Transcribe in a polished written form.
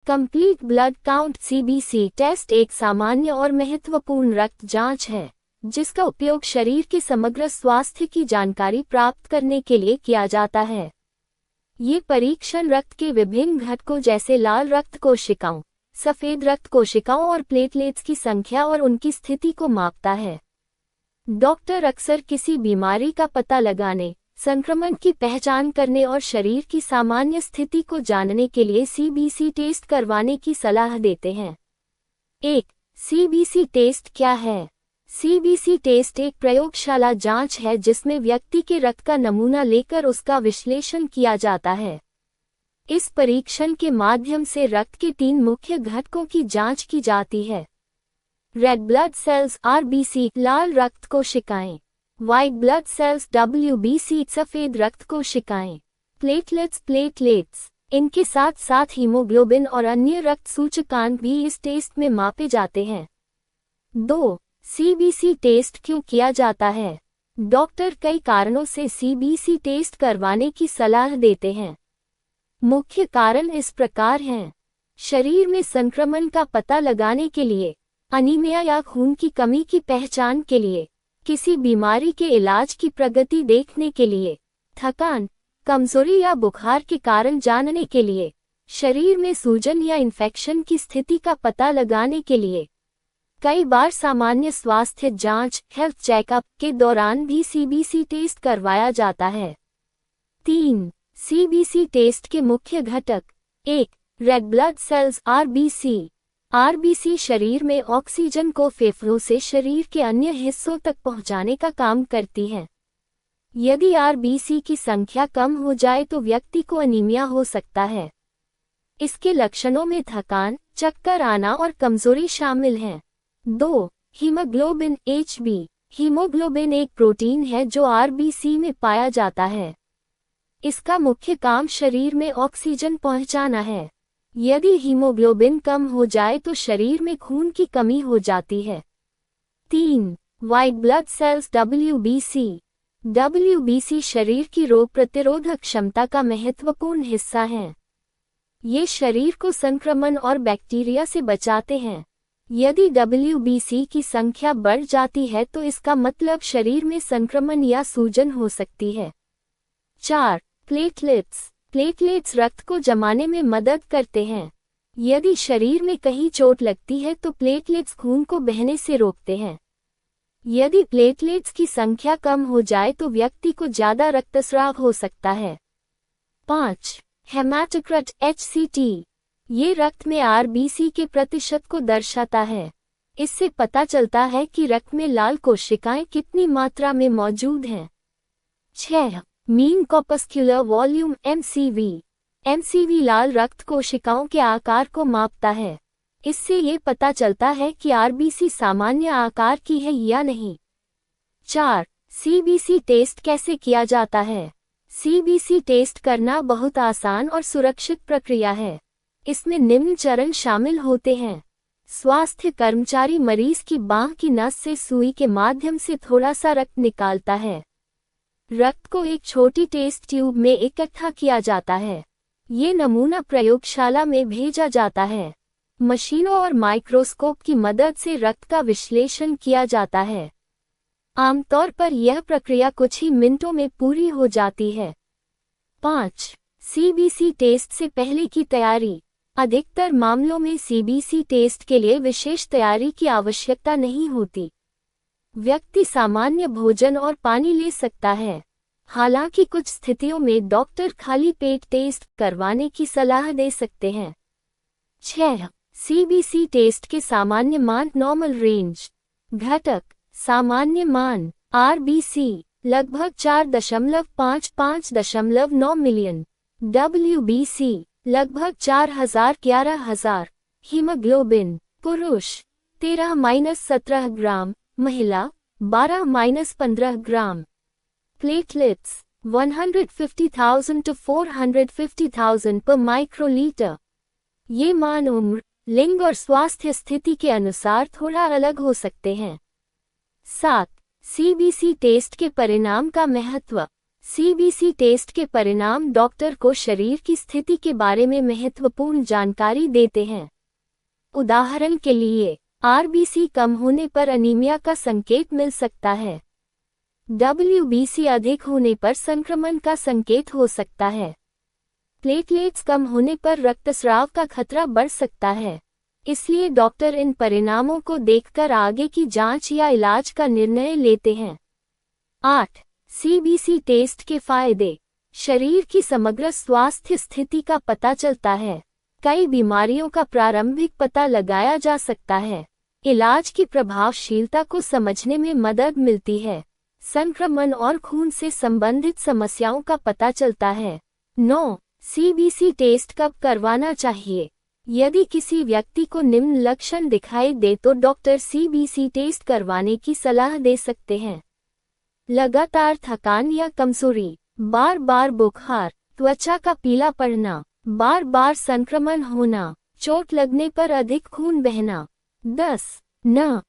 Complete blood count CBC test एक सामान्य और महत्वपूर्ण रक्त जांच है जिसका उपयोग शरीर के समग्र स्वास्थ्य की जानकारी प्राप्त करने के लिए किया जाता है। ये परीक्षण रक्त के विभिन्न घटकों जैसे लाल रक्त कोशिकाओं, सफेद रक्त कोशिकाओं और प्लेटलेट्स की संख्या और उनकी स्थिति को मापता है। डॉक्टर अक्सर किसी बीमारी का पता लगाने, संक्रमण की पहचान करने और शरीर की सामान्य स्थिति को जानने के लिए सीबीसी टेस्ट करवाने की सलाह देते हैं। 1. सीबीसी टेस्ट क्या है? सीबीसी टेस्ट एक प्रयोगशाला जांच है जिसमें व्यक्ति के रक्त का नमूना लेकर उसका विश्लेषण किया जाता है। इस परीक्षण के माध्यम से रक्त के 3 मुख्य घटकों की जांच की जाती है। रेड ब्लड सेल्स आरबीसी लाल रक्त कोशिकाएं, व्हाइट ब्लड सेल्स डब्ल्यूबीसी सफेद रक्त कोशिकाएं, प्लेटलेट्स इनके साथ साथ हीमोग्लोबिन और अन्य रक्त सूचकांक भी इस टेस्ट में मापे जाते हैं। 2. सीबीसी टेस्ट क्यों किया जाता है? डॉक्टर कई कारणों से सीबीसी टेस्ट करवाने की सलाह देते हैं। मुख्य कारण इस प्रकार हैं। शरीर में संक्रमण का पता लगाने के लिए, अनीमिया या खून की कमी की पहचान के लिए, किसी बीमारी के इलाज की प्रगति देखने के लिए, थकान, कमजोरी या बुखार के कारण जानने के लिए, शरीर में सूजन या इन्फेक्शन की स्थिति का पता लगाने के लिए। कई बार सामान्य स्वास्थ्य जांच हेल्थ चेकअप के दौरान भी सीबीसी टेस्ट करवाया जाता है। 3. सीबीसी टेस्ट के मुख्य घटक। 1. Red blood cells RBC. RBC शरीर में ऑक्सीजन को फेफड़ों से शरीर के अन्य हिस्सों तक पहुंचाने का काम करती है। यदि आरबीसी की संख्या कम हो जाए तो व्यक्ति को अनीमिया हो सकता है। इसके लक्षणों में थकान, चक्कर आना और कमजोरी शामिल हैं। 2. Haemoglobin HB. हीमोग्लोबिन एक प्रोटीन है जो आरबीसी में पाया जाता है। इसका मुख्य काम शरीर में ऑक्सीजन पहुंचाना है। यदि हीमोग्लोबिन कम हो जाए तो शरीर में खून की कमी हो जाती है। 3. White blood cells WBC. WBC शरीर की रोग प्रतिरोधक क्षमता का महत्वपूर्ण हिस्सा है। ये शरीर को संक्रमण और बैक्टीरिया से बचाते हैं। यदि डब्ल्यूबीसी की संख्या बढ़ जाती है तो इसका मतलब शरीर में संक्रमण या सूजन हो सकती है। 4. प्लेटलेट्स रक्त को जमाने में मदद करते हैं। यदि शरीर में कहीं चोट लगती है तो प्लेटलेट्स खून को बहने से रोकते हैं। यदि प्लेटलेट्स की संख्या कम हो जाए तो व्यक्ति को ज्यादा रक्तस्राव हो सकता है। 5. Haematocrit HCT। ये रक्त में आरबीसी के प्रतिशत को दर्शाता है। इससे पता चलता है कि रक्त में लाल कोशिकाएं कितनी मात्रा में मौजूद हैं। 6. मीन कॉर्पस्क्यूलर वॉल्यूम MCV लाल रक्त कोशिकाओं के आकार को मापता है। इससे ये पता चलता है कि आरबीसी सामान्य आकार की है या नहीं। 4. सीबीसी टेस्ट कैसे किया जाता है? सीबीसी टेस्ट करना बहुत आसान और सुरक्षित प्रक्रिया है। इसमें निम्न चरण शामिल होते हैं। स्वास्थ्य कर्मचारी मरीज की बांह की नस से सुई के माध्यम से थोड़ा सा रक्त निकालता है। रक्त को एक छोटी टेस्ट ट्यूब में इकट्ठा किया जाता है। ये नमूना प्रयोगशाला में भेजा जाता है। मशीनों और माइक्रोस्कोप की मदद से रक्त का विश्लेषण किया जाता है। आमतौर पर यह प्रक्रिया कुछ ही मिनटों में पूरी हो जाती है। 5. सीबीसी टेस्ट से पहले की तैयारी। अधिकतर मामलों में सीबीसी टेस्ट के लिए विशेष तैयारी की आवश्यकता नहीं होती। व्यक्ति सामान्य भोजन और पानी ले सकता है। हालांकि कुछ स्थितियों में डॉक्टर खाली पेट टेस्ट करवाने की सलाह दे सकते हैं। 6. सीबीसी टेस्ट के सामान्य मान नॉर्मल रेंज। घटक सामान्य मान आरबीसी लगभग 4.5-5.9 मिलियन, डब्ल्यूबीसी लगभग 4,000-11,000, हीमोग्लोबिन पुरुष 13-17 ग्राम, महिला 12-15 ग्राम, प्लेटलेट्स 150,000 to 450,000 पर माइक्रोलीटर। ये मान उम्र, लिंग और स्वास्थ्य स्थिति के अनुसार थोड़ा अलग हो सकते हैं। 7. सीबीसी टेस्ट के परिणाम का महत्व। सीबीसी टेस्ट के परिणाम डॉक्टर को शरीर की स्थिति के बारे में महत्वपूर्ण जानकारी देते हैं। उदाहरण के लिए, आरबीसी कम होने पर अनीमिया का संकेत मिल सकता है। डब्ल्यूबीसी अधिक होने पर संक्रमण का संकेत हो सकता है। प्लेटलेट्स कम होने पर रक्तस्राव का खतरा बढ़ सकता है। इसलिए डॉक्टर इन परिणामों को देखकर आगे की जांच या इलाज का निर्णय लेते हैं। 8. सीबीसी टेस्ट के फायदे। शरीर की समग्र स्वास्थ्य स्थिति का पता चलता है। कई बीमारियों का प्रारंभिक पता लगाया जा सकता है। इलाज की प्रभावशीलता को समझने में मदद मिलती है। संक्रमण और खून से संबंधित समस्याओं का पता चलता है। 9. सीबीसी टेस्ट कब करवाना चाहिए। यदि किसी व्यक्ति को निम्न लक्षण दिखाई दे तो डॉक्टर सीबीसी टेस्ट करवाने की सलाह दे सकते हैं। लगातार थकान या कमजोरी, बार बार बुखार, त्वचा का पीला पड़ना, बार बार संक्रमण होना, चोट लगने पर अधिक खून बहना। 10. न